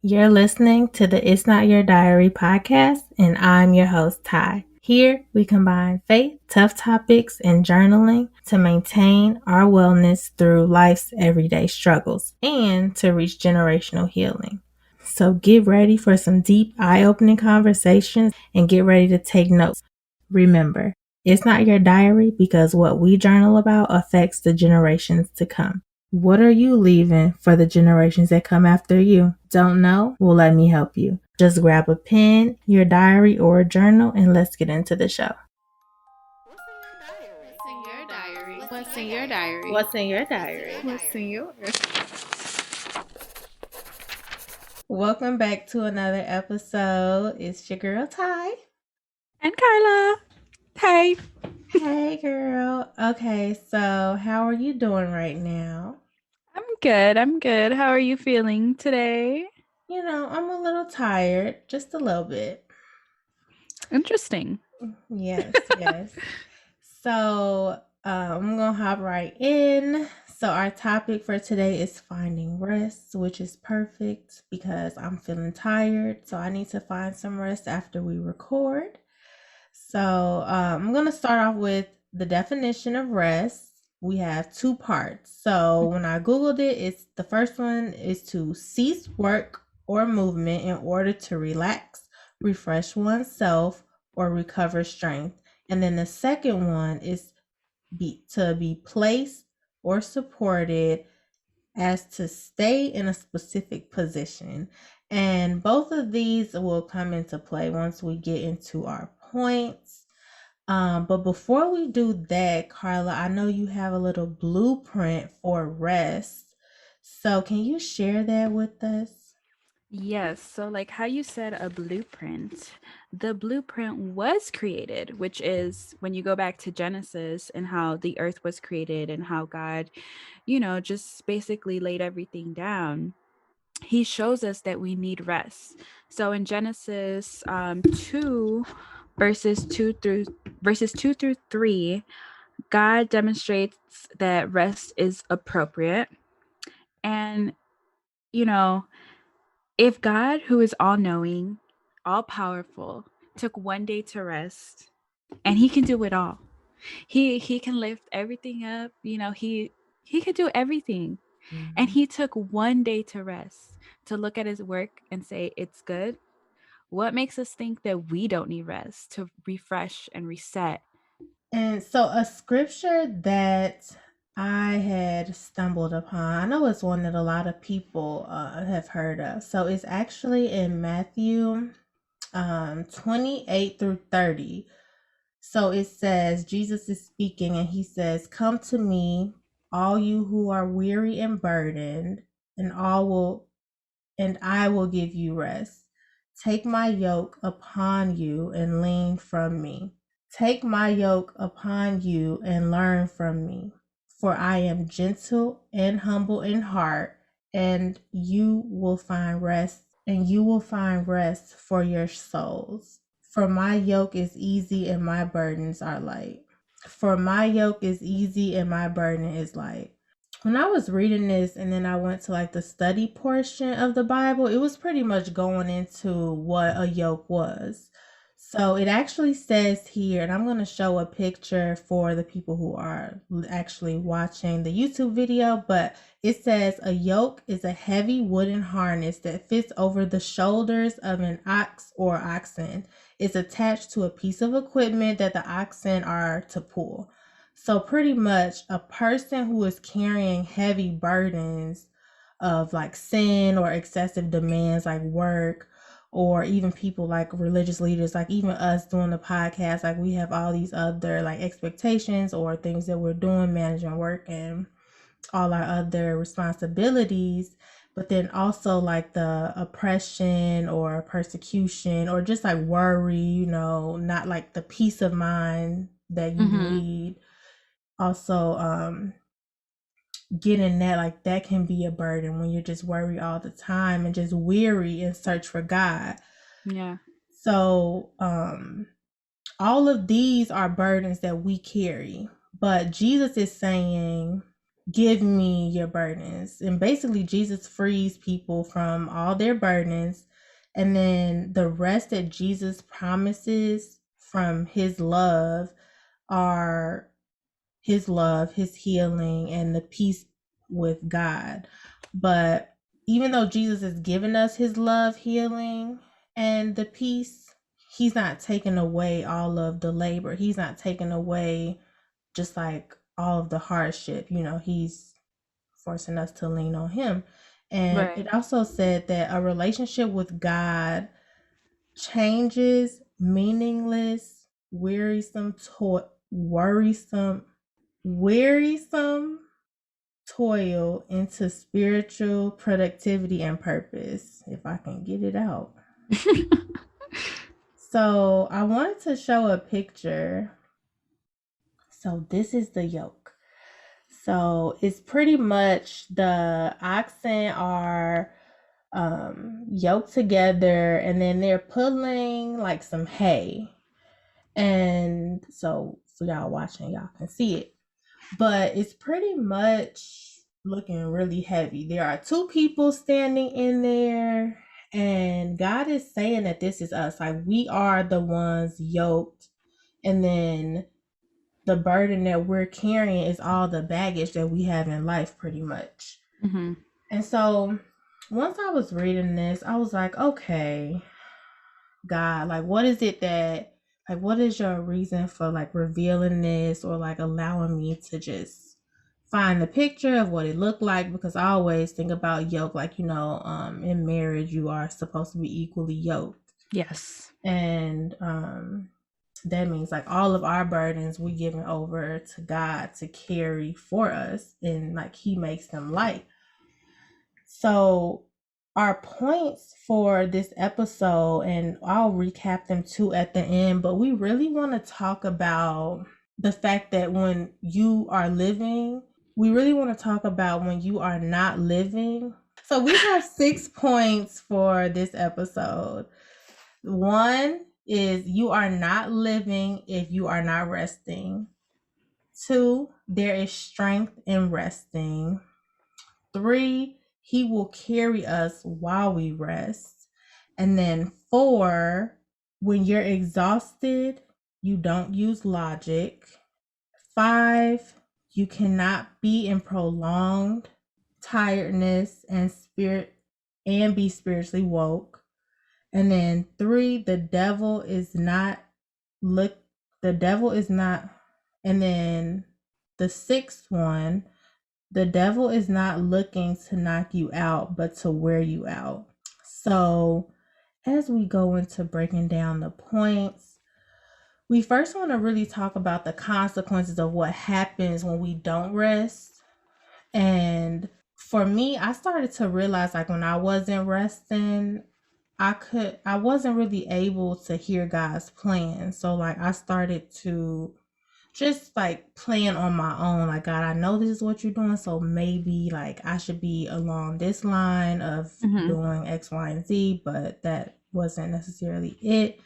You're listening to the It's Not Your Diary podcast, and I'm your host, Ty. Here, we combine faith, tough topics, and journaling to maintain our wellness through life's everyday struggles and to reach generational healing. So get ready for some deep, eye-opening conversations and get ready to take notes. Remember, it's not your diary because what we journal about affects the generations to come. What are you leaving for the generations that come after you? Don't know? Well, let me help you. Just grab a pen, your diary, or a journal, and let's get into the show. What's in your diary? What's in your diary? What's in your diary? What's in yours? Welcome back to another episode. It's your girl, Ty. And Carla. Hey. Hey, girl. Okay, so how are you doing right now? I'm good. How are you feeling today? You know, I'm a little tired, just a little bit. Interesting. Yes. So, I'm gonna hop right in. So, our topic for today is finding rest, which is perfect because I'm feeling tired. So, I need to find some rest after we record. So, I'm gonna start off with the definition of rest. We have two parts. So, when I Googled it, it's the first one is to cease work or movement in order to relax, refresh oneself, or recover strength. And then the second one is to be placed or supported as to stay in a specific position. And both of these will come into play once we get into our points. But before we do that, Carla, I know you have a little blueprint for rest. So can you share that with us? Yes. So, like how you said, a blueprint. The blueprint was created, which is when you go back to Genesis and how the earth was created and how God, just basically laid everything down. He shows us that we need rest. So in Genesis 2, verses 2 through 3, God demonstrates that rest is appropriate. And, you know, if God, who is all knowing, all powerful, took one day to rest, and he can do it all. He can lift everything up, he could do everything. And he took one day to rest, to look at his work and say it's good. What makes us think that we don't need rest to refresh and reset? And so a scripture that I had stumbled upon, I know it's one that a lot of people have heard of. So it's actually in Matthew 28 through 30. So it says, Jesus is speaking and he says, "Come to me, all you who are weary and burdened, and I will give you rest. Take my yoke upon you and lean from me. Take my yoke upon you and learn from me, for I am gentle and humble in heart, and you will find rest for your souls. For my yoke is easy and my burdens are light. For my yoke is easy and my burden is light." When I was reading this and then I went to like the study portion of the Bible, it was pretty much going into what a yoke was. So it actually says here, and I'm going to show a picture for the people who are actually watching the YouTube video, but it says a yoke is a heavy wooden harness that fits over the shoulders of an ox or oxen. It's attached to a piece of equipment that the oxen are to pull. So pretty much a person who is carrying heavy burdens of like sin or excessive demands like work, or even people like religious leaders, like even us doing the podcast, like we have all these other like expectations or things that we're doing, managing work and all our other responsibilities, but then also like the oppression or persecution or just like worry, not like the peace of mind that you need. Also, getting that, like that can be a burden when you're just worried all the time and just weary and search for God. Yeah. So all of these are burdens that we carry, but Jesus is saying give me your burdens. And basically, Jesus frees people from all their burdens. And then the rest that Jesus promises from his are love, his healing, and the peace with God. But even though Jesus has given us his love, healing, and the peace, he's not taking away all of the labor. He's not taking away just like all of the hardship. He's forcing us to lean on him. And Right. it also said that a relationship with God changes meaningless, wearisome toil into spiritual productivity and purpose, if I can get it out. So I wanted to show a picture. So this is the yoke. So it's pretty much the oxen are yoked together, and then they're pulling like some hay. And so for y'all watching, y'all can see it. But it's pretty much looking really heavy. There are two people standing in there, and God is saying that this is us. Like, we are the ones yoked, and then the burden that we're carrying is all the baggage that we have in life, pretty much. Mm-hmm. And so once I was reading this, I was like, okay, God, like, what is your reason for like revealing this, or like allowing me to just find the picture of what it looked like? Because I always think about yoke, like, in marriage, you are supposed to be equally yoked. Yes. And that means like all of our burdens we giving over to God to carry for us, and like he makes them light. So our points for this episode, and I'll recap them too at the end, but we really want to talk about the fact that when you are living, we really want to talk about when you are not living. So we have 6 points for this episode. One is you are not living if you are not resting. 2, there is strength in resting. 3, he will carry us while we rest. And then 4, when you're exhausted, you don't use logic. 5, you cannot be in prolonged tiredness and be spiritually woke. And then 3, the devil is not look the devil is not and then the 6th one, the devil is not looking to knock you out, but to wear you out. So as we go into breaking down the points, we first want to really talk about the consequences of what happens when we don't rest. And for me, I started to realize, like, when I wasn't resting, I wasn't really able to hear God's plan. So like I started to just like plan on my own. Like, God, I know this is what you're doing, so maybe like I should be along this line of Mm-hmm. doing X, Y, and Z, but that wasn't necessarily it.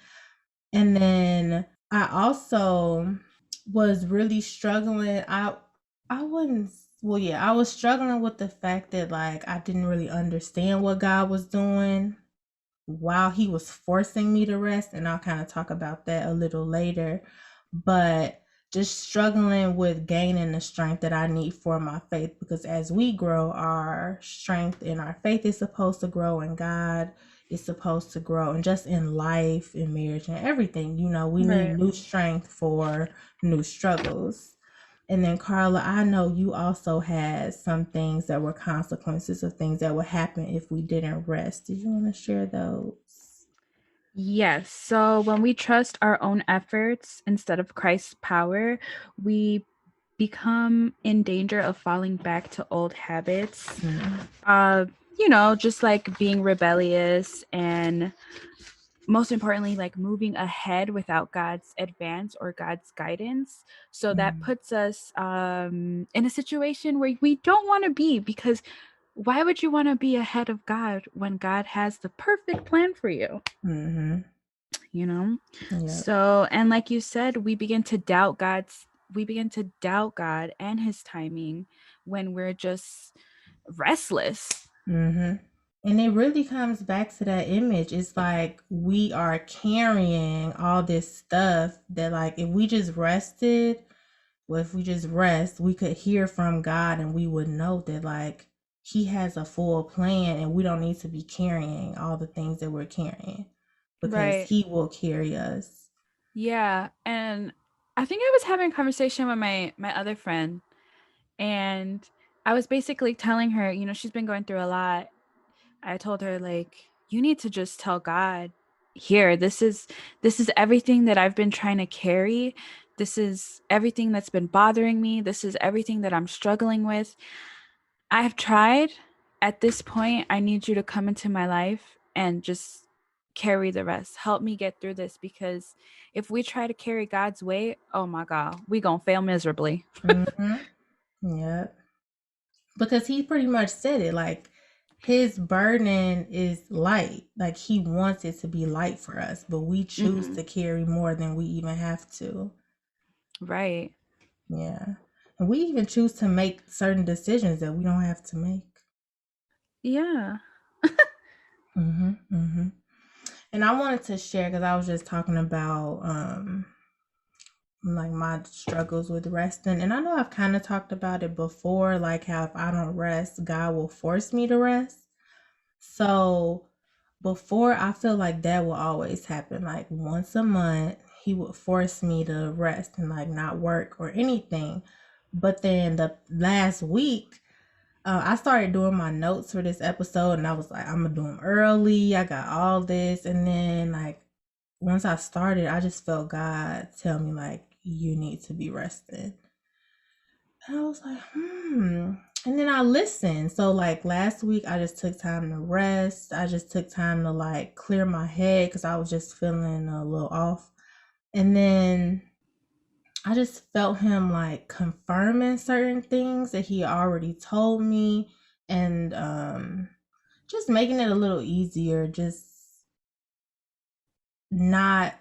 And then I also was really struggling. I wouldn't well, yeah, I was struggling with the fact that like I didn't really understand what God was doing while he was forcing me to rest, and I'll kind of talk about that a little later. But just struggling with gaining the strength that I need for my faith, because as we grow, our strength in our faith is supposed to grow, and God is supposed to grow, and just in life, in marriage, and everything, we need Right. new strength for new struggles. And then Carla, I know you also had some things that were consequences of things that would happen if we didn't rest. Did you want to share those? Yes. So when we trust our own efforts instead of Christ's power, we become in danger of falling back to old habits. Mm, Just like being rebellious and most importantly, like moving ahead without God's advance or God's guidance. So that mm, puts us in a situation where we don't want to be, because why would you want to be ahead of God when God has the perfect plan for you? mm-hmm. You know? Yep. So, and like you said, we begin to doubt God and his timing. when we're just restless. Mm-hmm. And it really comes back to that image. It's like we are carrying all this stuff that, like, if we just rested, well, if we just rest, we could hear from God and we would know that, like, He has a full plan and we don't need to be carrying all the things that we're carrying because Right. He will carry us. Yeah. And I think I was having a conversation with my other friend, and I was basically telling her, she's been going through a lot. I told her, like, you need to just tell God, here, this is everything that I've been trying to carry. This is everything that's been bothering me. This is everything that I'm struggling with. I've tried. At this point, I need you to come into my life and just carry the rest. Help me get through this, because if we try to carry God's weight, oh my God, we gonna fail miserably. Mm-hmm. Yeah. Because He pretty much said it, like, His burden is light. Like, He wants it to be light for us, but we choose Mm-hmm. to carry more than we even have to. Right. Yeah. And we even choose to make certain decisions that we don't have to make. Yeah. Mm-hmm. Mm-hmm. And I wanted to share because I was just talking about like my struggles with resting. And I know I've kind of talked about it before, like how if I don't rest, God will force me to rest. So before, I feel like that will always happen. Like once a month, He would force me to rest and like not work or anything. But then the last week, I started doing my notes for this episode, and I was like, I'm gonna do them early. I got all this, and then like once I started, I just felt God tell me like, you need to be resting. And I was like, And then I listened. So like last week, I just took time to rest. I just took time to like clear my head because I was just feeling a little off. And then I just felt Him like confirming certain things that He already told me, and just making it a little easier, just not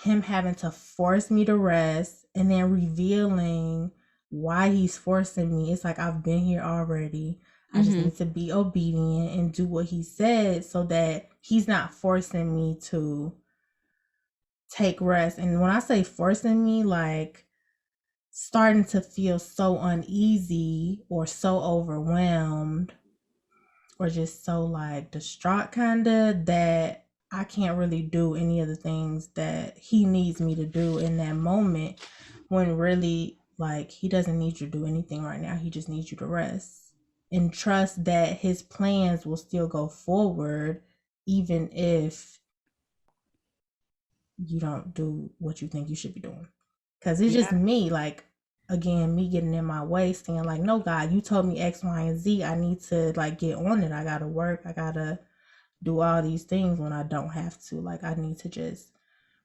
Him having to force me to rest and then revealing why He's forcing me. It's like I've been here already. I just Mm-hmm. need to be obedient and do what He said so that He's not forcing me to take rest. And when I say forcing me, like starting to feel so uneasy or so overwhelmed or just so like distraught kind of that I can't really do any of the things that He needs me to do in that moment, when really like He doesn't need you to do anything right now. He just needs you to rest and trust that His plans will still go forward even if you don't do what you think you should be doing. Because it's just Yeah. me, like, again, me getting in my way, saying, like, no, God, you told me X, Y, and Z. I need to, like, get on it. I got to work. I got to do all these things when I don't have to. Like, I need to just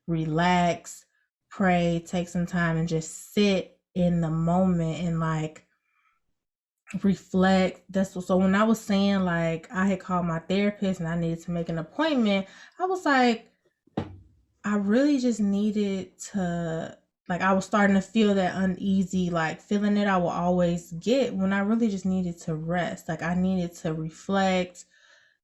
relax, pray, take some time, and just sit in the moment and, like, reflect. That's what, so when I was saying, like, I had called my therapist and I needed to make an appointment, I was like, I really just needed to, like, I was starting to feel that uneasy, like, feeling that I will always get when I really just needed to rest. Like, I needed to reflect.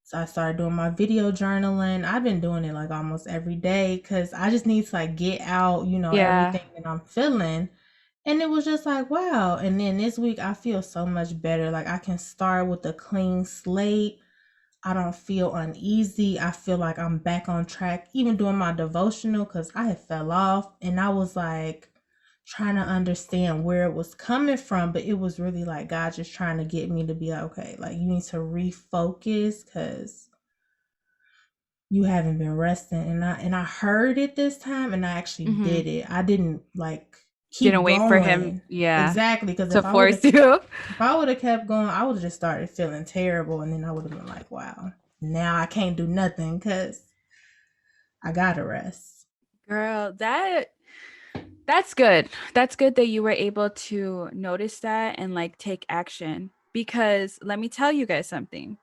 So I started doing my video journaling. I've been doing it like almost every day because I just need to, like, get out, Yeah. everything that I'm feeling. And it was just like, wow. And then this week, I feel so much better. Like, I can start with a clean slate. I don't feel uneasy. I feel like I'm back on track, even doing my devotional because I had fell off and I was like trying to understand where it was coming from. But it was really like God just trying to get me to be like, okay, like you need to refocus because you haven't been resting. And I heard it this time and I actually Mm-hmm. did it. I didn't like Didn't keep wait for him, going. yeah, Exactly. Because to force you. if I would have kept going, I would have just started feeling terrible, and then I would have been like, "Wow, now I can't do nothing because I gotta rest." Girl, that's good. That's good that you were able to notice that and like take action. Because let me tell you guys something.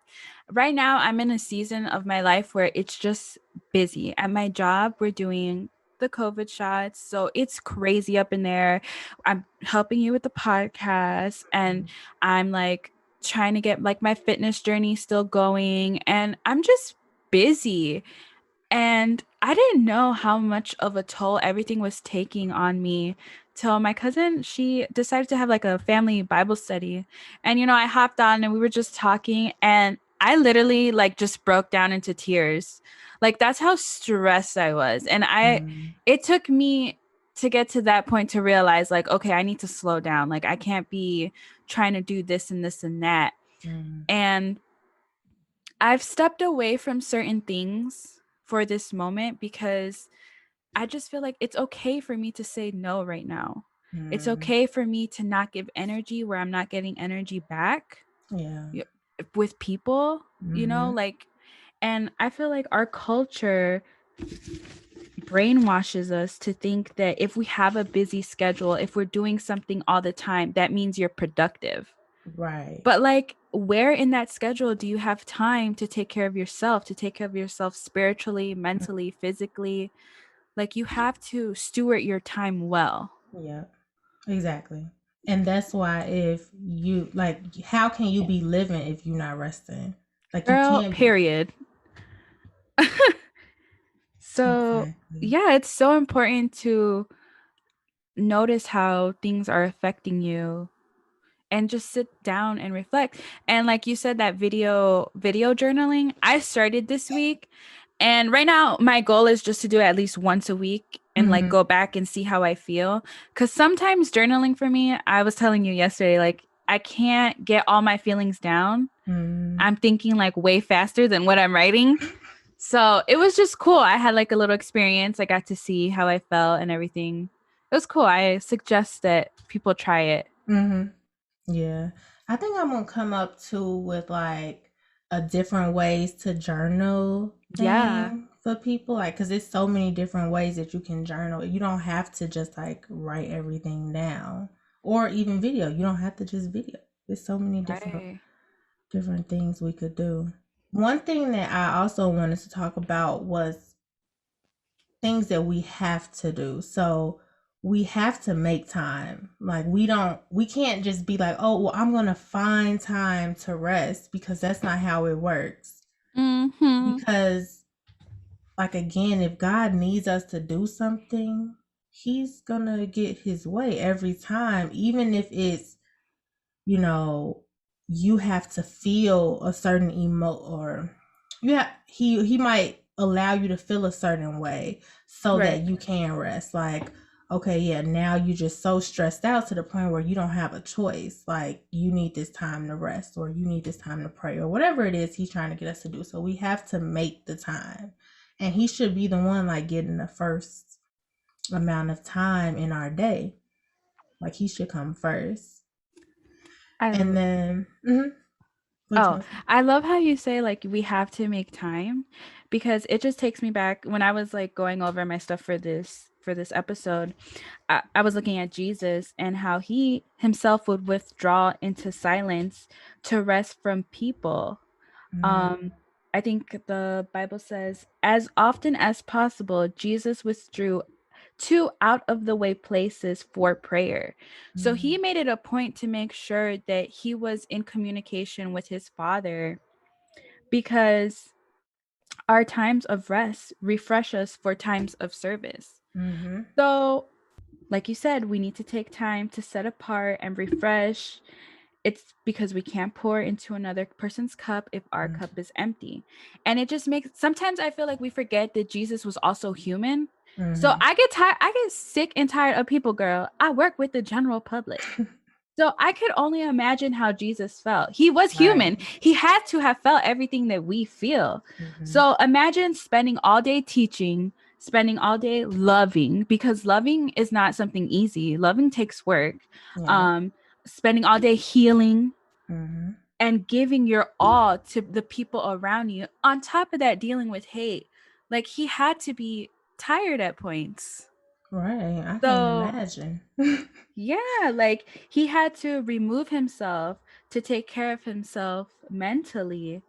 Right now, I'm in a season of my life where it's just busy. At my job, we're doing the COVID shots. So it's crazy up in there. I'm helping you with the podcast, and I'm like trying to get like my fitness journey still going, and I'm just busy. And I didn't know how much of a toll everything was taking on me till my cousin, she decided to have like a family Bible study. And, I hopped on and we were just talking, and I literally like just broke down into tears. Like, that's how stressed I was. And Mm, it took me to get to that point to realize, like, okay, I need to slow down. Like, I can't be trying to do this and this and that. mm, And I've stepped away from certain things for this moment because I just feel like it's okay for me to say no right now. It's mm. okay for me to not give energy where I'm not getting energy back Yeah. y- with people, Mm-hmm. like, and I feel like our culture brainwashes us to think that if we have a busy schedule, if we're doing something all the time, that means you're productive. Right. But like, where in that schedule do you have time to take care of yourself, to take care of yourself spiritually, mentally, physically? Like, you have to steward your time well. Yeah. Exactly. And that's why if you like, how can you be living if you're not resting? Like you Girl, can't be. period. So, Exactly. yeah, it's so important to notice how things are affecting you and just sit down and reflect. And like you said, that video journaling, I started this week. And right now my goal is just to do it at least once a week and like Mm-hmm. go back and see how I feel. Cause sometimes journaling for me, I was telling you yesterday, like I can't get all my feelings down. Mm-hmm. I'm thinking like way faster than what I'm writing. So it was just cool. I had like a little experience. I got to see how I felt and everything. It was cool. I suggest that people try it. Mm-hmm. Yeah. I think I'm gonna come up too with like a different ways to journal Yeah. thing for people. Like, cause there's so many different ways that you can journal. You don't have to just like write everything down or even video. You don't have to just video. There's so many Right. different things we could do. One thing that I also wanted to talk about was things that we have to do. So we have to make time. Like we can't just be like, "Oh, well, I'm going to find time to rest," because that's not how it works. Mm-hmm. Because like again, if God needs us to do something, he's going to get his way every time, even if it's, you know, you have to feel a certain or he might allow you to feel a certain way so that Right. you can rest. Like, okay, yeah, now you're just so stressed out to the point where you don't have a choice. Like, you need this time to rest, or you need this time to pray, or whatever it is he's trying to get us to do. So we have to make the time, and he should be the one like getting the first amount of time in our day. Like, he should come first. I And l- then, what you oh, want to say? I love how you say like we have to make time, because it just takes me back when I was like going over my stuff for this episode. I was looking at Jesus and how he himself would withdraw into silence to rest from people. Mm, Um, I think the Bible says, as often as possible, Jesus withdrew to out of the way places for prayer. So he mm, made it a point to make sure that he was in communication with his Father, because our times of rest refresh us for times of service. mm-hmm. So, like you said, we need to take time to set apart and refresh. It's because we can't pour into another person's cup if our Mm, cup is empty. And it just makes, sometimes I feel like we forget that Jesus was also human. So mm-hmm. I get tired, I get sick and tired of people, girl. I work with the general public. So I could only imagine how Jesus felt. He was human. Right. He had to have felt everything that we feel. Mm-hmm. So imagine spending all day teaching, spending all day loving, because loving is not something easy. Loving takes work. Yeah. Um, Spending all day healing Mm-hmm. and giving your all to the people around you. On top of that, dealing with hate. Like, he had to be tired at points. Right. I can't So imagine. yeah, like he had to remove himself to take care of himself mentally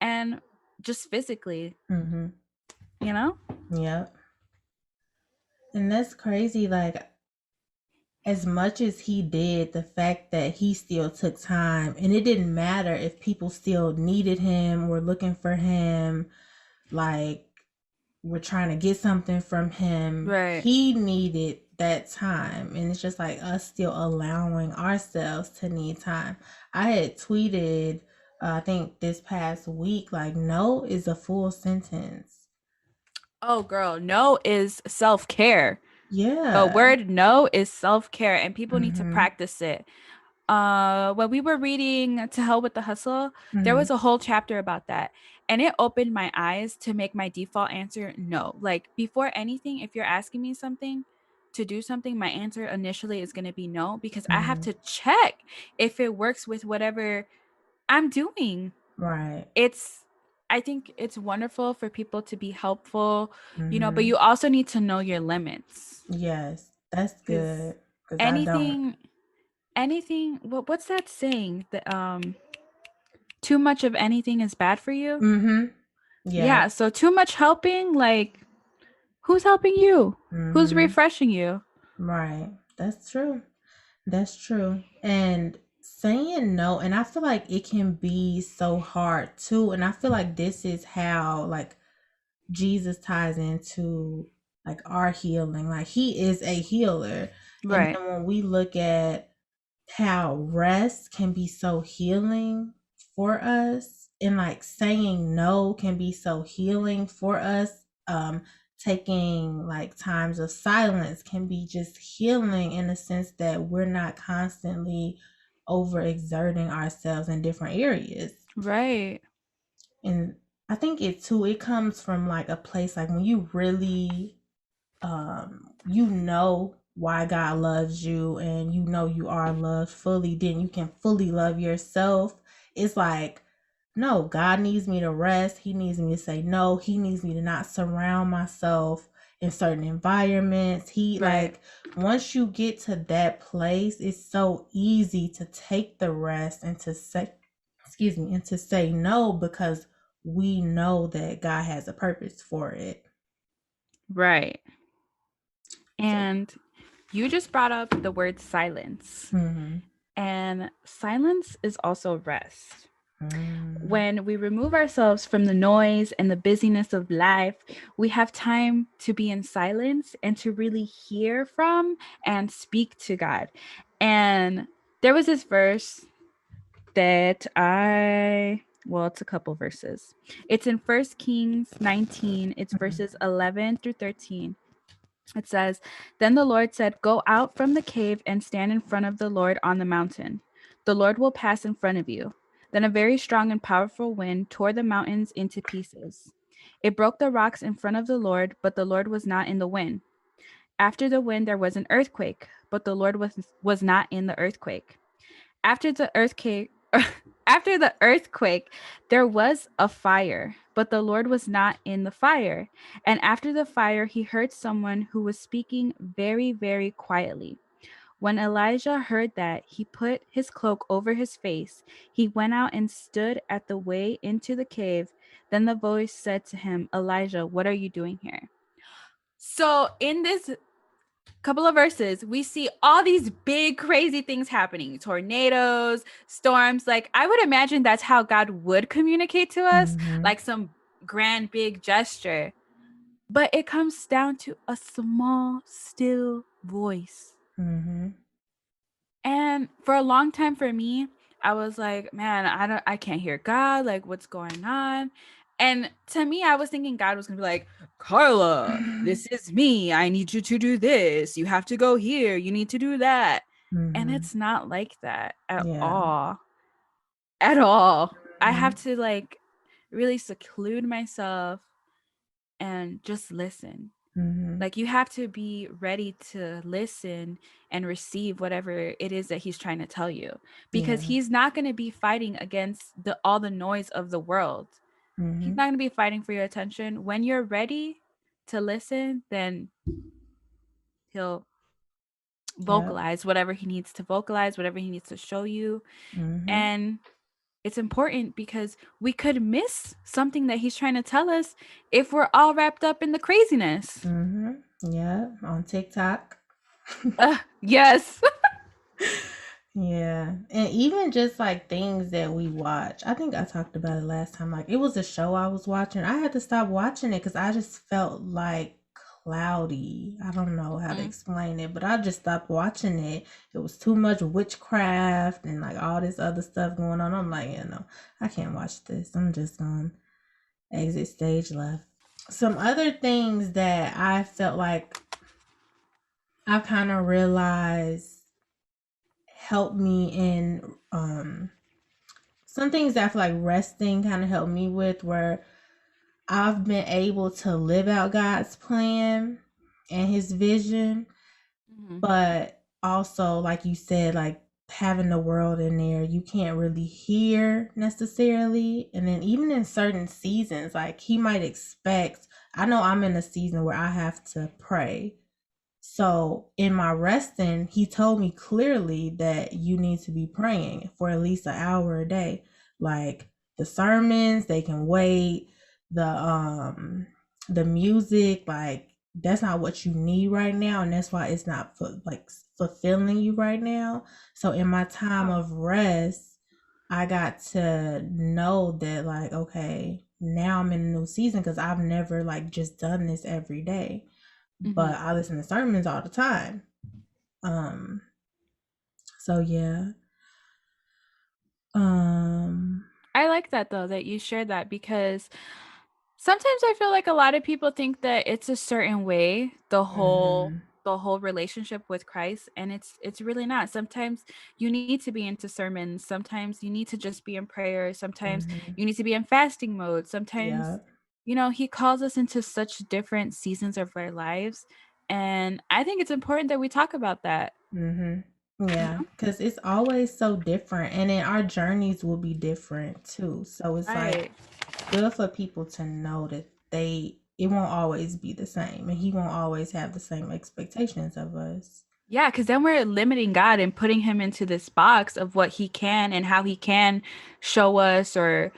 and just physically, Mm-hmm. you know? Yep. And that's crazy. Like, as much as he did, the fact that he still took time, and it didn't matter if people still needed him, were looking for him, like, we're trying to get something from him. Right. He needed that time. And it's just like us still allowing ourselves to need time. I had tweeted, I think this past week, like, no is a full sentence. Oh, girl, no is self-care. The Yeah. word no is self-care, and people need to Mm-hmm. practice it. When we were reading To Hell with the Hustle, there Mm-hmm. was a whole chapter about that. And it opened my eyes to make my default answer no. Like, before anything, if you're asking me something to do something, my answer initially is going to be no, because I have Mm-hmm. to check if it works with whatever I'm doing. Right. It's I think it's wonderful for people to be helpful, but Mm-hmm. you also need to know your limits. Yes. That's Cuz good. Because I don't. anything what's that saying? That too much of anything is bad for you? Mm-hmm. Yeah. Yeah, so too much helping, like, who's helping you? Who's Mm-hmm. refreshing you? Right. That's true. That's true. And saying no, and I feel like it can be so hard too. And I feel like this is how, like, Jesus ties into, like, our healing. Like, he is a healer. And Right. then when we look at how rest can be so healing for us, and like saying no can be so healing for us, taking like times of silence can be just healing, in the sense that we're not constantly overexerting ourselves in different areas. Right. And I think it comes from like a place, like when you really, you know why God loves you, and you know you are loved fully, then you can fully love yourself. It's like, no, God needs me to rest. He needs me to say no. He needs me to not surround myself in certain environments. He, Right. like, once you get to that place, it's so easy to take the rest and to say, excuse me, and to say no, because we know that God has a purpose for it. Right. So, And you just brought up the word silence. mhm. And silence is also rest. Mm, When we remove ourselves from the noise and the busyness of life, we have time to be in silence and to really hear from and speak to God. And there was this verse that it's a couple verses. It's in 1 Kings 19. It's mhm, verses 11 through 13. It says, Then the Lord said, Go out from the cave and stand in front of the Lord on the mountain. The Lord will pass in front of you. Then a very strong and powerful wind tore the mountains into pieces. It broke the rocks in front of the Lord, but the Lord was not in the wind. After the wind, there was an earthquake, but the Lord was not in the earthquake. After the earthquake, after the earthquake, there was a fire, but the Lord was not in the fire. And after the fire, he heard someone who was speaking very, very quietly. When Elijah heard that, he put his cloak over his face. He went out and stood at the way into the cave. Then the voice said to him, Elijah, what are you doing here? So, in this couple of verses, we see all these big, crazy things happening, tornadoes, storms. Like, I would imagine that's how God would communicate to us, mhm, like some grand, big gesture. But it comes down to a small, still voice. mhm, And for a long time for me, I was like, man, I can't hear God. Like, what's going on? And to me, I was thinking God was gonna be like, Carla, this is me. I need you to do this. You have to go here. You need to do that. And mhm. it's not like that at Yeah. all. At all. I have Mhm, to like really seclude myself and just listen. mhm. Like, you have to be ready to listen and receive whatever it is that he's trying to tell you, because Yeah. he's not going to be fighting against all the noise of the world. He's Mhm. not going to be fighting for your attention. When you're ready to listen, then he'll Yep. vocalize whatever he needs to vocalize, whatever he needs to show you. Mhm. And it's important because we could miss something that he's trying to tell us if we're all wrapped up in the craziness. Mhm. Yeah, on TikTok. Yes. Yeah. And even just like things that we watch. I think I talked about it last time. Like it was a show I was watching. I had to stop watching it because I just felt like cloudy. I don't know how to Mhm. explain it, but I just stopped watching it. It was too much witchcraft and like all this other stuff going on. I'm like, I can't watch this. I'm just going to exit stage left. Some other things that I felt like I kind of realized helped me in some things that I feel like resting kind of helped me with, where I've been able to live out God's plan and his vision, Mhm. but also like you said, like having the world in there, you can't really hear necessarily. And then even in certain seasons, like he might expect, I know I'm in a season where I have to pray. So in my resting, he told me clearly that you need to be praying for at least an hour a day. Like the sermons, they can wait. The music, like that's not what you need right now, and that's why it's not like fulfilling you right now. So in my time Oh. of rest, I got to know that like, okay, now I'm in a new season because I've never like just done this every day, but Mhm. I listen to sermons all the time. Um, so yeah. Um, I like that though that you shared that because sometimes I feel like a lot of people think that it's a certain way, mhm, the whole relationship with Christ, and it's really not. Sometimes you need to be into sermons, sometimes you need to just be in prayer, sometimes mhm, you need to be in fasting mode. yeah, Sometimes he calls us into such different seasons of our lives, and I think it's important that we talk about that. mhm, You yeah, know? because it's always so different, and then our journeys will be different too. So it's like Right. good for people to know that it won't always be the same, and he won't always have the same expectations of us. Yeah, because then we're limiting God and putting him into this box of what he can and how he can show us or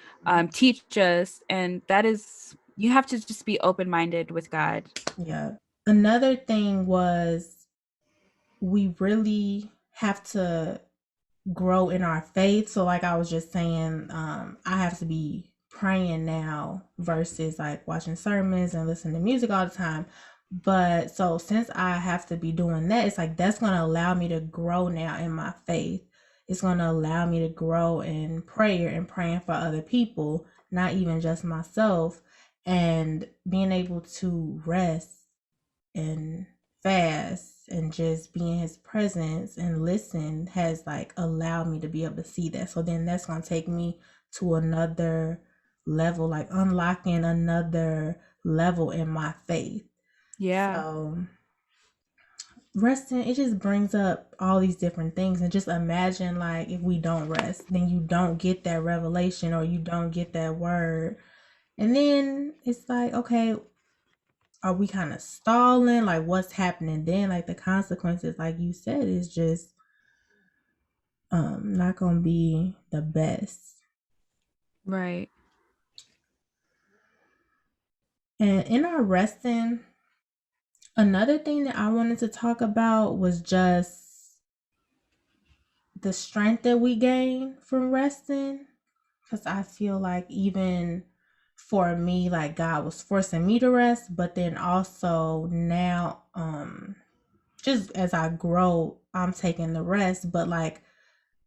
teach us. And that is, you have to just be open minded with God. Yeah. Another thing was we really have to grow in our faith. So like I was just saying, I have to be praying now versus like watching sermons and listening to music all the time. But so since I have to be doing that, it's like that's going to allow me to grow now in my faith. It's going to allow me to grow in prayer and praying for other people, not even just myself, and being able to rest and fast and just be in his presence and listen has like allowed me to be able to see that. So then that's going to take me to another level, like unlocking another level in my faith. Yeah. So resting, it just brings up all these different things. And just imagine like if we don't rest, then you don't get that revelation or you don't get that word. And then it's like, okay, are we kind of stalling? Like what's happening then? Like the consequences, like you said, is just not gonna be the best. Right. And in our resting, another thing that I wanted to talk about was just the strength that we gain from resting. Cause I feel like even for me, like God was forcing me to rest, but then also now, just as I grow, I'm taking the rest, but like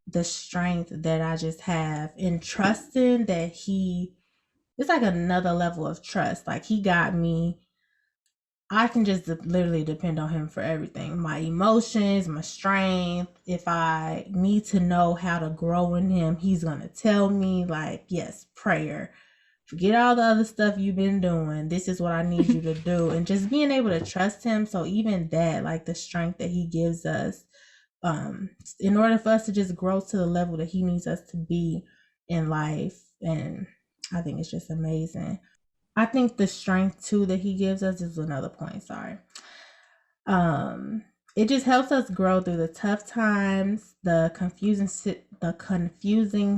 the strength that I just have in trusting that it's like another level of trust. Like he got me. I can just literally depend on him for everything. My emotions, my strength. If I need to know how to grow in him, he's going to tell me like, yes, prayer. Forget all the other stuff you've been doing. This is what I need you to do. And just being able to trust him. So even that, like the strength that he gives us, in order for us to just grow to the level that he needs us to be in life. And I think it's just amazing. I think the strength too that he gives us is another point. Sorry. Um, it just helps us grow through the tough times, the confusing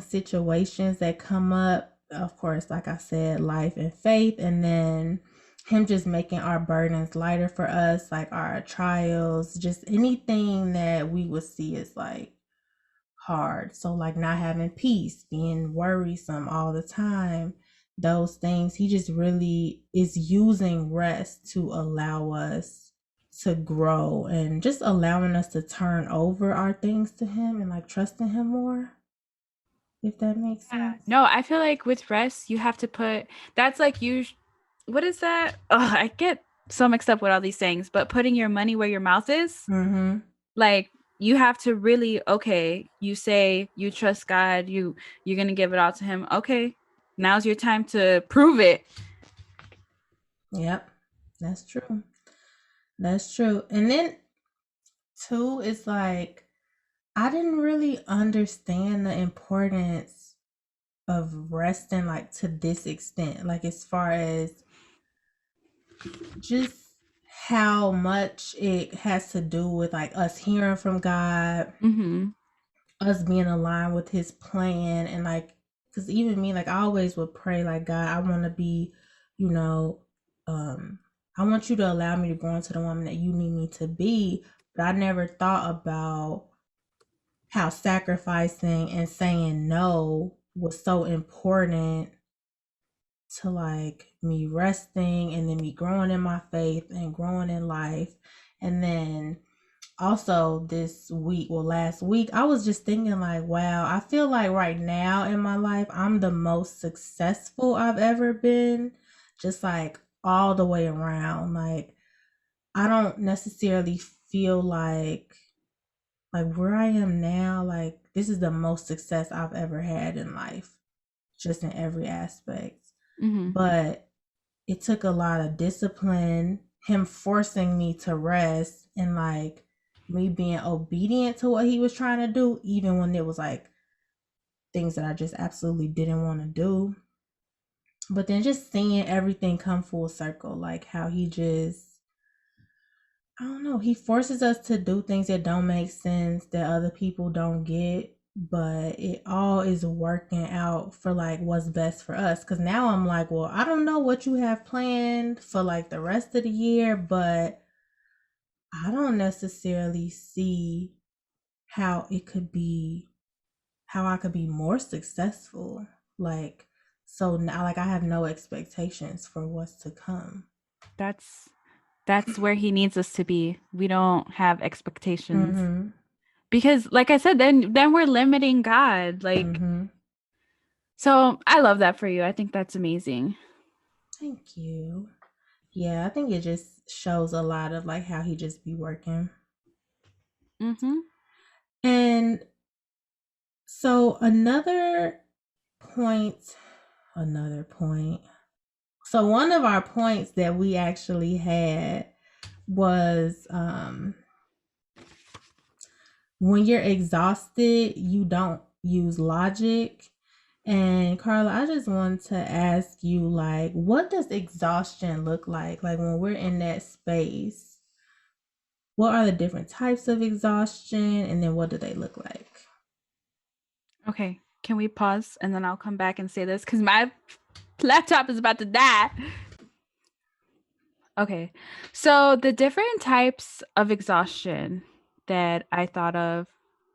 situations that come up. Of course, like I said, life and faith, and then him just making our burdens lighter for us, like our trials, just anything that we would see as like hard. So like not having peace, being worrisome all the time, those things, he just really is using rest to allow us to grow and just allowing us to turn over our things to him and like trusting him more, if that makes Yeah. sense. No, I feel like with rest, you have to put that's like you. What is that? Oh, I get so mixed up with all these things, but putting your money where your mouth is, Mm-hmm. like you have to really okay. You say you trust God. You're gonna give it all to Him. Okay, now's your time to prove it. Yep. That's true. That's true. And then two is like I didn't really understand the importance of resting like to this extent. Like as far as just how much it has to do with like us hearing from God, Mm-hmm. us being aligned with his plan and like because even me, like I always would pray like God, I want to be, you know, um I want you to allow me to grow into the woman that you need me to be. But I never thought about how sacrificing and saying no was so important to like me resting and then me growing in my faith and growing in life. And then also this week, well, last week, I was just thinking like, wow, I feel like right now in my life, I'm the most successful I've ever been, just like all the way around. Like, I don't necessarily feel like where I am now, like this is the most success I've ever had in life, just in every aspect. Mm-hmm. But it took a lot of discipline, him forcing me to rest and like me being obedient to what he was trying to do, even when it was like things that I just absolutely didn't want to do. But then just seeing everything come full circle, like how he just, I don't know, he forces us to do things that don't make sense, that other people don't get, but it all is working out for like what's best for us. Cause now I'm like, well, I don't know what you have planned for like the rest of the year, but I don't necessarily see how it could be, how I could be more successful. Like, so now, like, I have no expectations for what's to come. That's that's where He needs us to be. We don't have expectations Mm-hmm. because, like I said, then we're limiting God. Like, Mm-hmm. so I love that for you. I think that's amazing. Thank you. Yeah, I think it just shows a lot of like how he just be working. Mm-hmm. And so point, another point. So one of our points that we actually had was when you're exhausted, you don't use logic. And Carla, I just want to ask you like what does exhaustion look like? Like when we're in that space, what are the different types of exhaustion and then what do they look like? Okay, can we pause and then I'll come back and say this because my laptop is about to die. Okay, so the different types of exhaustion that I thought of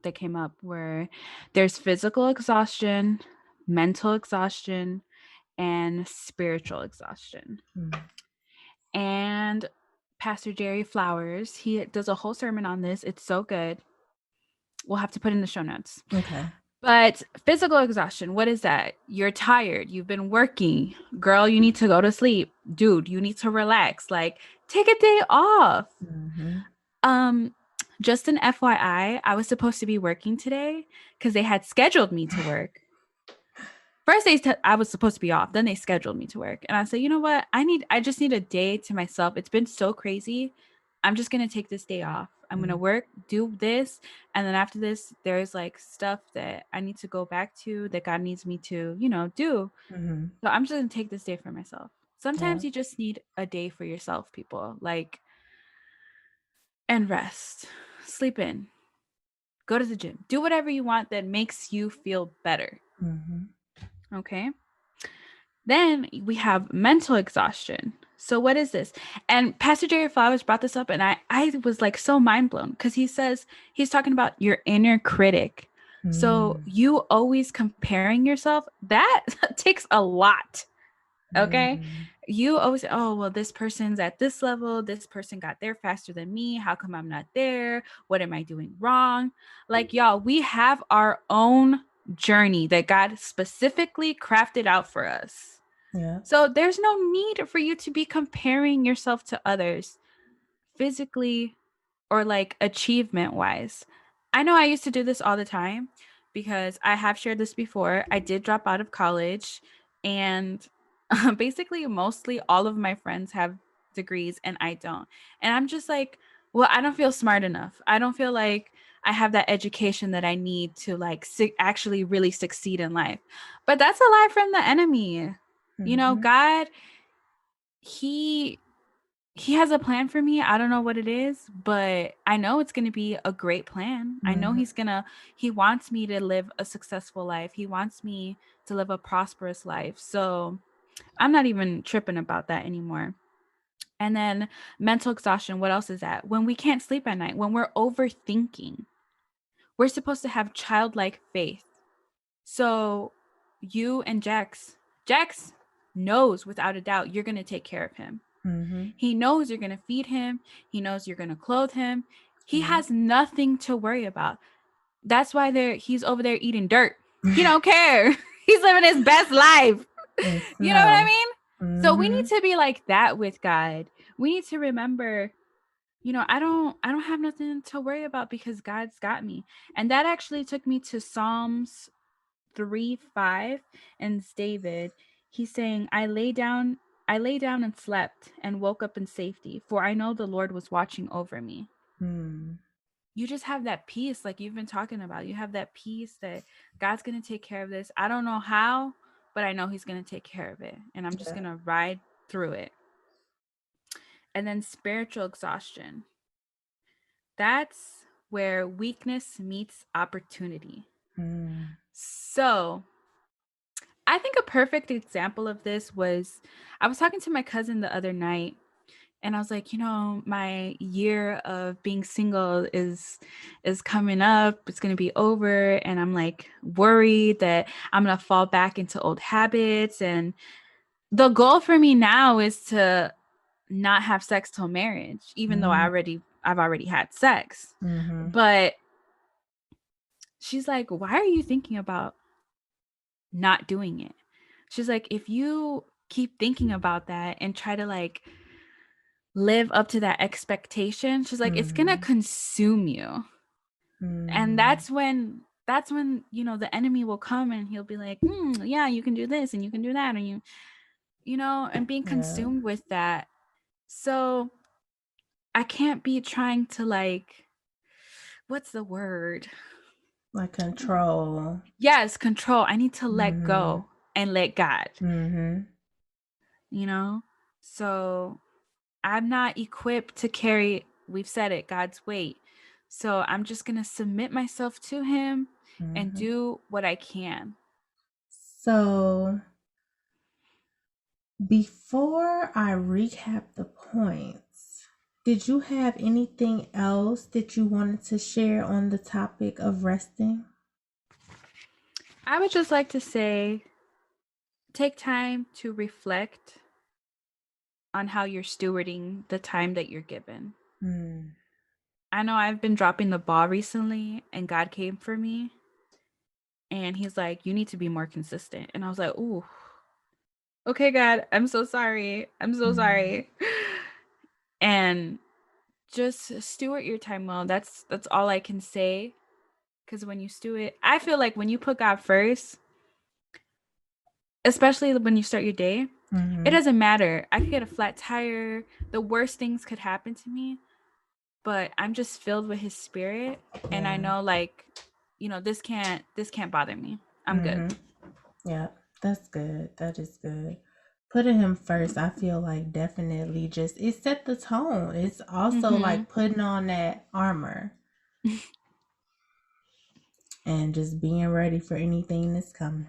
that came up were there's physical exhaustion, mental exhaustion, and spiritual exhaustion. Hmm. And Pastor Jerry Flowers, he does a whole sermon on this. It's so good. We'll have to put in the show notes. Okay. But physical exhaustion, what is that? You're tired. You've been working. Girl, you need to go to sleep. Dude, you need to relax. Like, take a day off. Mm-hmm. Um, just an FYI, I was supposed to be working today because they had scheduled me to work. First, I was supposed to be off. Then they scheduled me to work, and I said, you know what? I just need a day to myself. It's been so crazy. I'm just gonna take this day off. I'm gonna work, do this, and then after this, there's like stuff that I need to go back to that God needs me to, do. Mm-hmm. So I'm just gonna take this day for myself. Yeah. Sometimes you just need a day for yourself, people. Like, and rest, sleep in, go to the gym, do whatever you want that makes you feel better. Mm-hmm. Okay. Then we have mental exhaustion. So what is this? And Pastor Jerry Flowers brought this up, and I was like so mind blown because he's talking about your inner critic. So Mm, you always comparing yourself, that takes a lot. Okay. mm, You always say, oh, well, this person's at this level. This person got there faster than me. How come I'm not there? What am I doing wrong? Like, y'all, we have our own journey that God specifically crafted out for us. yeah. So there's no need for you to be comparing yourself to others physically or like achievement wise. I know I used to do this all the time because I have shared this before. I did drop out of college, and basically mostly all of my friends have degrees and I don't. And I'm just like, well, I don't feel smart enough. I don't feel like I have that education that I need to like actually really succeed in life. But that's a lie from the enemy. You know, Mm-hmm. God, he he has a plan for me. I don't know what it is, but I know it's going to be a great plan. I know Mm-hmm. he wants me to live a successful life. He wants me to live a prosperous life. So I'm not even tripping about that anymore. And then mental exhaustion. What else is that? When we can't sleep at night, when we're overthinking, we're supposed to have childlike faith. So you and Jax knows without a doubt you're going to take care of him. Mm-hmm. He knows you're going to feed him. He knows you're going to clothe him. He Yeah. has nothing to worry about. That's why he's over there eating dirt. He don't care. He's living his best life. And You know what I snow. mean? So we Mm-hmm. need to be like that with God. We need to remember, I don't have nothing to worry about because God's got me. And that actually took me to Psalms 3:5, and it's David. He's saying, I lay down and slept and woke up in safety, for I know the Lord was watching over me. Mm. You just have that peace, like you've been talking about. You have that peace that God's going to take care of this. I don't know how, but I know He's going to take care of it. And I'm just Yeah. going to ride through it. And then spiritual exhaustion. That's where weakness meets opportunity. Mm. So I think a perfect example of this was I was talking to my cousin the other night, and I was like, my year of being single is coming up. It's going to be over, and I'm like worried that I'm going to fall back into old habits. And the goal for me now is to not have sex till marriage, even though Mm. I've already had sex. Mm-hmm. But she's like, "Why are you thinking about not doing it?" She's like, if you keep thinking about that and try to like live up to that expectation, she's like, it's gonna Mm-hmm. consume you. And Mm. that's when the enemy will come and he'll be like, yeah, you can do this and you can do that, and and being Yeah. consumed with that. So I can't be trying to like, what's the word? Like control. Yes, control. I need to let Mm-hmm. go and let God, Mm-hmm. you know? So I'm not equipped to carry, we've said it, God's weight. So I'm just going to submit myself to Him and Mm-hmm. do what I can. So before I recap the points, did you have anything else that you wanted to share on the topic of resting? I would just like to say take time to reflect on how you're stewarding the time that you're given. Mm. I know I've been dropping the ball recently, and God came for me. And He's like, you need to be more consistent. And I was like, ooh, okay, God, I'm so sorry. I'm so Mm. sorry. And just steward your time well. That's all I can say. Because when you steward, I feel like when you put God first, especially when you start your day, it Mm-hmm. doesn't matter. I could get a flat tire. The worst things could happen to me, but I'm just filled with His Spirit, and I Yeah. know like, this can't bother me. I'm good. Mm-hmm. Yeah, that's good. That is good. Putting him first, I feel like definitely just it set the tone. It's also Mm-hmm. like putting on that armor and just being ready for anything that's coming.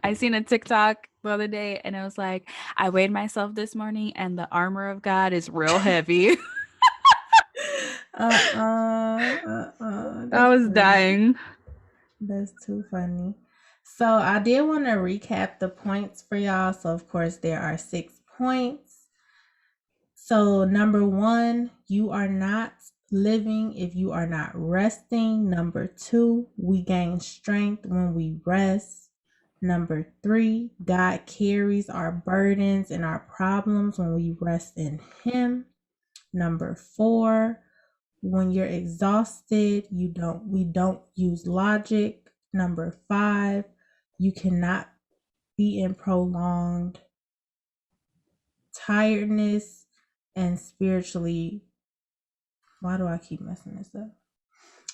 I seen a TikTok. the other day, and it was like, I weighed myself this morning, and the armor of God is real heavy. I That's was crazy. dying. That's too funny. So I did want to recap the points for y'all. So of course there are 6 points. So number one, you are not living if you are not resting. Number two, we gain strength when we rest. Number three, God carries our burdens and our problems when we rest in Him. Number four, when you're exhausted, we don't use logic. Number five, you cannot be in prolonged tiredness and spiritually. Why do I keep messing this up?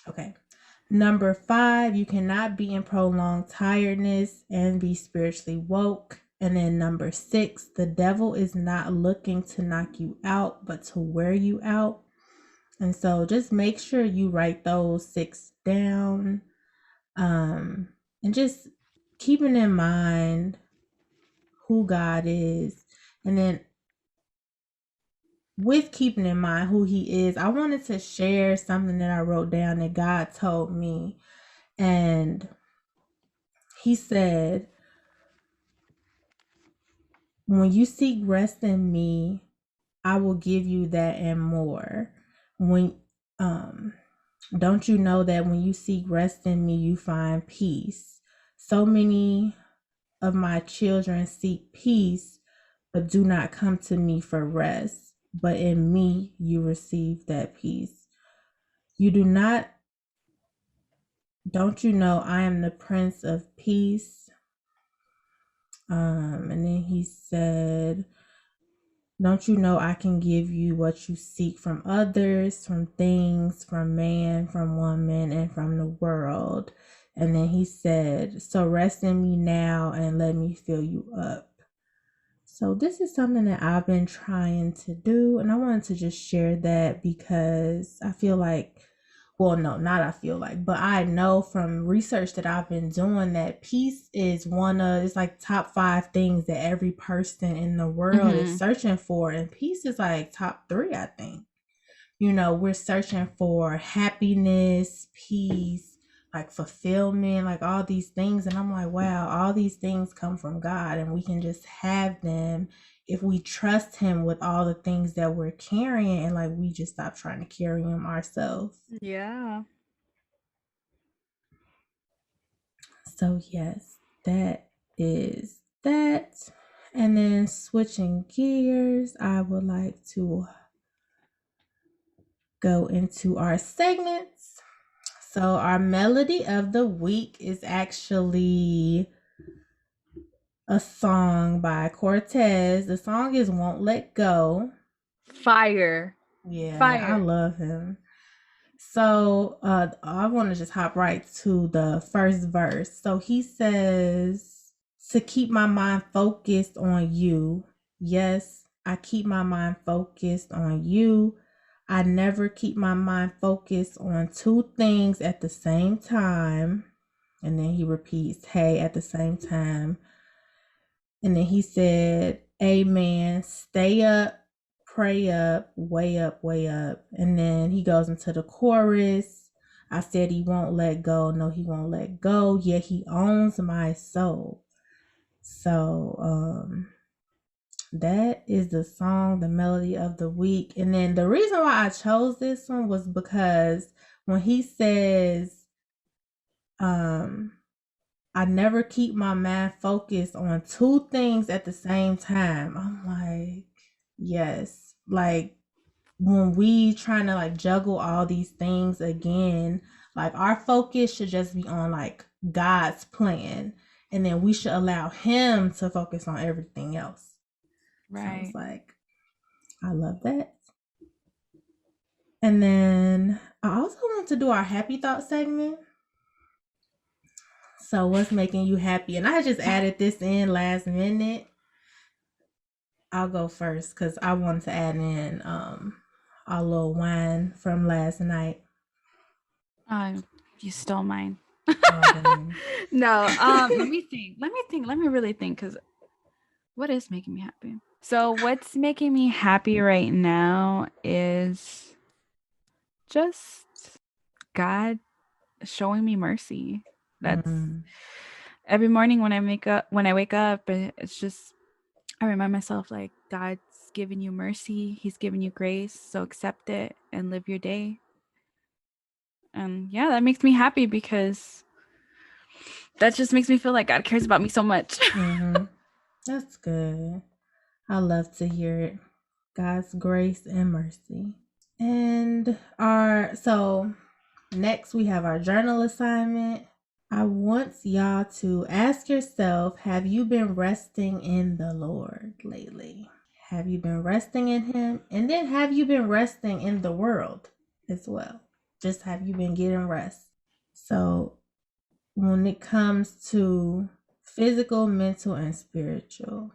Okay. Number five, you cannot be in prolonged tiredness and be spiritually woke. And then number six, the devil is not looking to knock you out, but to wear you out. And so just make sure you write those six down. And just keeping in mind who God is. And then with keeping in mind who He is, I wanted to share something that I wrote down that God told me. And He said, when you seek rest in me, I will give you that and more. When don't you know that when you seek rest in me, you find peace? So many of my children seek peace, but do not come to me for rest. But in me, you receive that peace. You do not, don't you know I am the Prince of Peace? And then he said, don't you know I can give you what you seek from others, from things, from man, from woman, and from the world? And then he said, so rest in me now and let me fill you up. So this is something that I've been trying to do, and I wanted to just share that because I feel like, well, no, not I feel like, but I know from research that I've been doing that peace is it's like top 5 things that every person in the world is searching for. And peace is like top 3, I think. We're searching for happiness, peace, like fulfillment, like all these things. And I'm like, wow, all these things come from God, and we can just have them if we trust Him with all the things that we're carrying, and like we just stop trying to carry them ourselves. Yeah. So, yes, that is that. And then switching gears, I would like to go into our segments. So, our melody of the week is actually a song by Cortez. The song is Won't Let Go. Fire. Yeah, I Fire. love him. So, I want to just hop right to the first verse. So, he says, to keep my mind focused on you. Yes, I keep my mind focused on you. I never keep my mind focused on 2 things at the same time. And then he repeats, hey, at the same time. And then he said, amen, stay up, pray up, way up, way up. And then he goes into the chorus. I said he won't let go. No, he won't let go. Yeah, he owns my soul. So that is the song, the melody of the week. And then the reason why I chose this one was because when he says, I never keep my mind focused on 2 things at the same time, I'm like, yes. Like when we trying to like juggle all these things again, like our focus should just be on like God's plan. And then we should allow Him to focus on everything else. So I was Right. like, I love that. And then I also want to do our happy thought segment. So what's making you happy? And I just added this in last minute. I'll go first because I wanted to add in our little wine from last night. You stole mine. Oh, dang. No, let me think. Let me really think, because What is making me happy? So what's making me happy right now is just God showing me mercy. That's every morning when I wake up, it's just I remind myself like God's giving you mercy, he's giving you grace, so accept it and live your day. And yeah, that makes me happy because that just makes me feel like God cares about me so much. That's good. I love to hear it. God's grace and mercy. And so next we have our journal assignment. I want y'all to ask yourself, have you been resting in the Lord lately? Have you been resting in him? And then have you been resting in the world as well? Just have you been getting rest? So when it comes to physical, mental, and spiritual,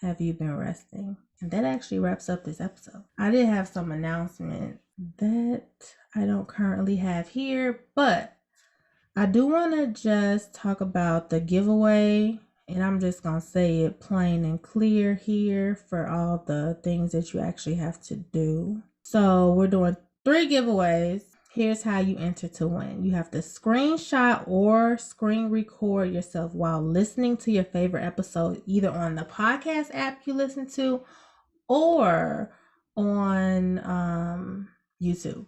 have you been resting? And that actually wraps up this episode. I did have some announcements that I don't currently have here, but I do want to just talk about the giveaway, and I'm just going to say it plain and clear here for all the things that you actually have to do. So we're doing 3 giveaways. Here's how you enter to win. You have to screenshot or screen record yourself while listening to your favorite episode, either on the podcast app you listen to or on YouTube.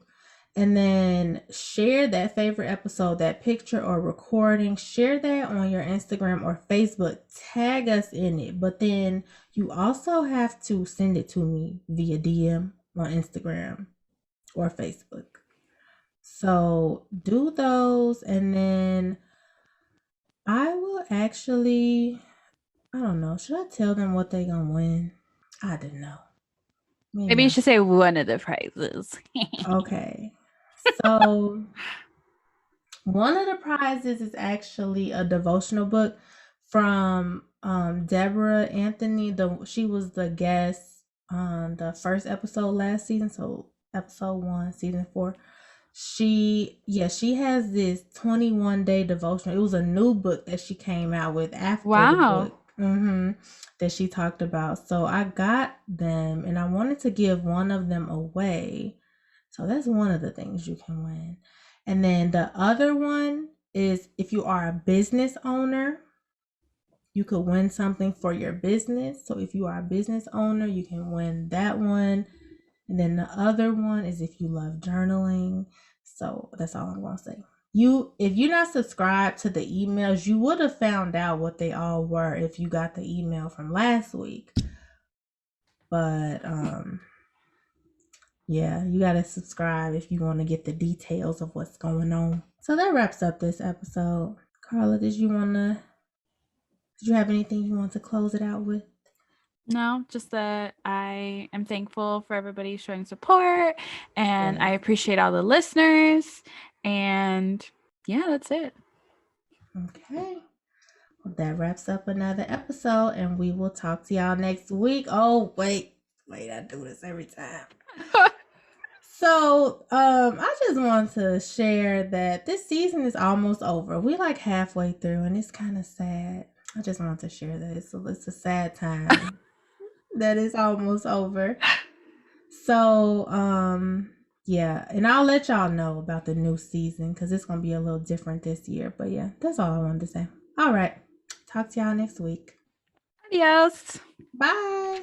And then share that favorite episode, that picture or recording. Share that on your Instagram or Facebook. Tag us in it. But then you also have to send it to me via DM on Instagram or Facebook. So do those, and then I will actually, I don't know, should I tell them what they gonna win? I don't know. Maybe you should say one of the prizes. Okay. So one of the prizes is actually a devotional book from Deborah Anthony. She was the guest on the first episode last season, so episode 1, season 4. She has this 21-day devotional. It was a new book that she came out with after the book that she talked about. So I got them and I wanted to give one of them away. So that's one of the things you can win. And then the other one is if you are a business owner, you could win something for your business. So if you are a business owner, you can win that one. And then the other one is if you love journaling. So that's all I'm going to say. If you're not subscribed to the emails, you would have found out what they all were if you got the email from last week. But yeah, you got to subscribe if you want to get the details of what's going on. So that wraps up this episode. Carla, did you have anything you want to close it out with? No, just that I am thankful for everybody showing support, and I appreciate all the listeners, and yeah, that's it. Okay. Well, that wraps up another episode, and we will talk to y'all next week. Oh, wait, I do this every time. So, I just want to share that this season is almost over. We like halfway through, and it's kind of sad. I just want to share that. So it's a sad time that it's almost over. So, yeah, and I'll let y'all know about the new season because it's going to be a little different this year. But yeah, that's all I wanted to say. All right. Talk to y'all next week. Adios. Bye.